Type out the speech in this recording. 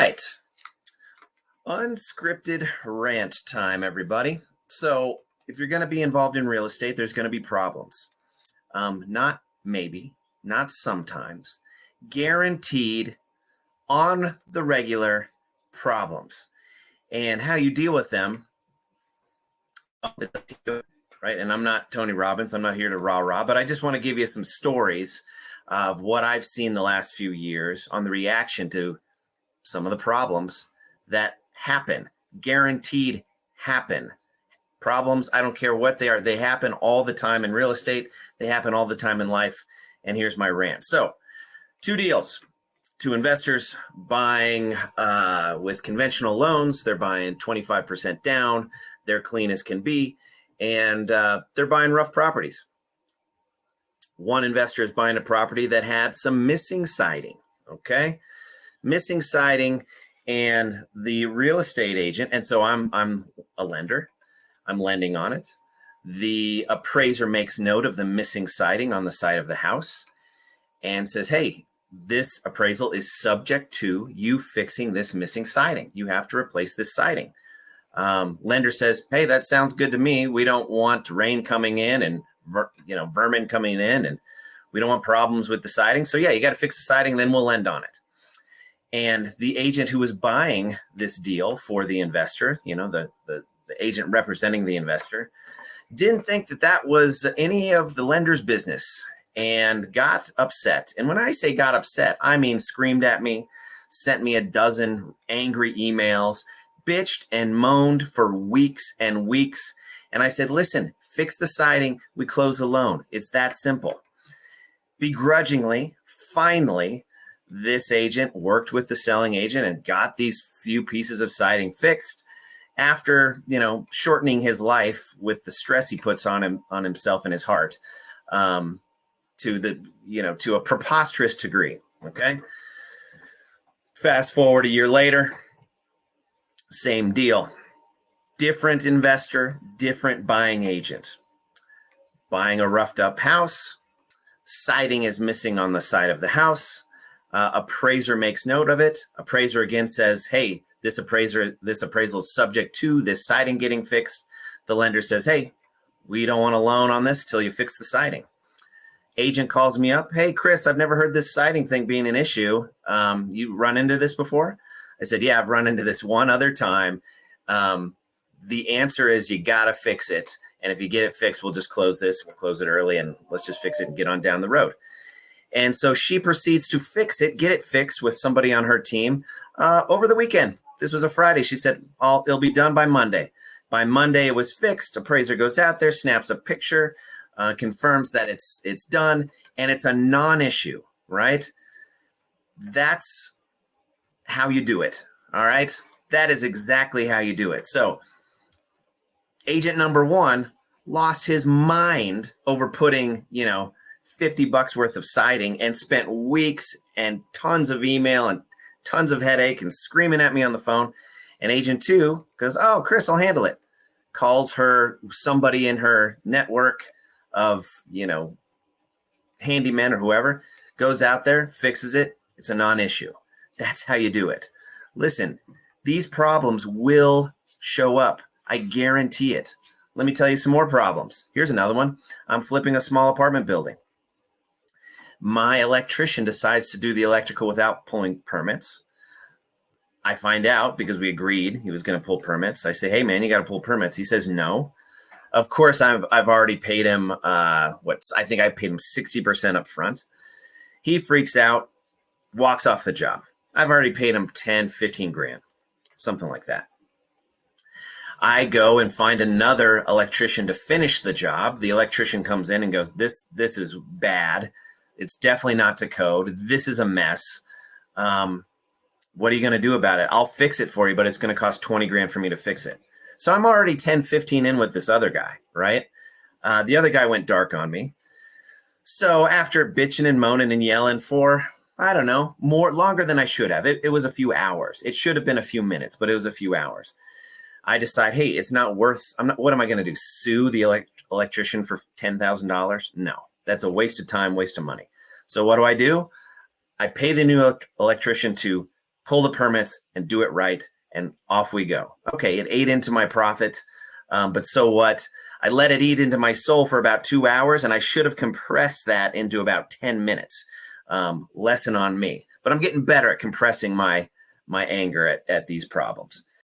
right. Unscripted rant time, everybody. So if you're going to be involved in real estate, there's going to be problems. Not maybe, not sometimes, guaranteed on the regular problems. And how you deal with them, right? And I'm not Tony Robbins. I'm not here to rah-rah, but I just want to give you some stories of what I've seen the last few years on the reaction to some of the problems that happen, guaranteed happen. Problems, I don't care what they are. They happen all the time in real estate. They happen all the time in life. And here's my rant. So 2 deals. 2 investors buying with conventional loans. They're buying 25% down. They're clean as can be. And they're buying rough properties. One investor is buying a property that had some missing siding. Okay. Missing siding, and the real estate agent. And so I'm a lender. I'm lending on it. The appraiser makes note of the missing siding on the side of the house and says, hey, this appraisal is subject to you fixing this missing siding. You have to replace this siding. Lender says, hey, that sounds good to me. We don't want rain coming in and vermin coming in, and we don't want problems with the siding. So yeah, you got to fix the siding, then we'll lend on it. And the agent who was buying this deal for the investor, the agent representing the investor, didn't think that was any of the lender's business and got upset. And when I say got upset, I mean screamed at me, sent me a dozen angry emails, bitched and moaned for weeks and weeks. And I said, listen, fix the siding. We close the loan. It's that simple. Begrudgingly, finally, this agent worked with the selling agent and got these few pieces of siding fixed after, shortening his life with the stress he puts on himself and his heart, to a preposterous degree. Okay. Fast forward a year later, same deal, different investor, different buying agent, buying a roughed up house. Siding is missing on the side of the house. Appraiser makes note of it. Appraiser again says, hey, this appraisal is subject to this siding getting fixed. The lender says, hey, we don't want a loan on this till you fix the siding. Agent calls me up. Hey, Chris, I've never heard this siding thing being an issue. You run into this before? I said, yeah, I've run into this one other time. The answer is you got to fix it. And if you get it fixed, we'll just close this. We'll close it early and let's just fix it and get on down the road. And so she proceeds to fix it, get it fixed with somebody on her team over the weekend. This was a Friday. She said, it'll be done by Monday. By Monday, it was fixed. Appraiser goes out there, snaps a picture, confirms that it's done, and it's a non-issue, right? That's how you do it, all right? That is exactly how you do it. So agent number 1 lost his mind over putting, $50 worth of siding and spent weeks and tons of email and tons of headache and screaming at me on the phone. And agent 2 goes, oh, Chris, I'll handle it. Calls her somebody in her network of, handyman or whoever, goes out there, fixes it. It's a non-issue. That's how you do it. Listen, these problems will show up. I guarantee it. Let me tell you some more problems. Here's another one. I'm flipping a small apartment building. My electrician decides to do the electrical without pulling permits. I find out because we agreed he was going to pull permits. I say, hey, man, you got to pull permits. He says, no. Of course, I've already paid him I think I paid him 60% up front. He freaks out, walks off the job. I've already paid him 10, 15 grand, something like that. I go and find another electrician to finish the job. The electrician comes in and goes, this is bad. It's definitely not to code. This is a mess. What are you going to do about it? I'll fix it for you, but it's going to cost 20 grand for me to fix it. So I'm already 10, 15 in with this other guy, right? The other guy went dark on me. So after bitching and moaning and yelling for, I don't know, longer than I should have. It was a few hours. It should have been a few minutes, but it was a few hours. I decide, hey, it's not worth, what am I going to do? Sue the electrician for $10,000? No, that's a waste of time, waste of money. So what do? I pay the new electrician to pull the permits and do it right. And off we go. Okay, it ate into my profit, but so what? I let it eat into my soul for about 2 hours, and I should have compressed that into about 10 minutes. Lesson on me. But I'm getting better at compressing my anger at these problems.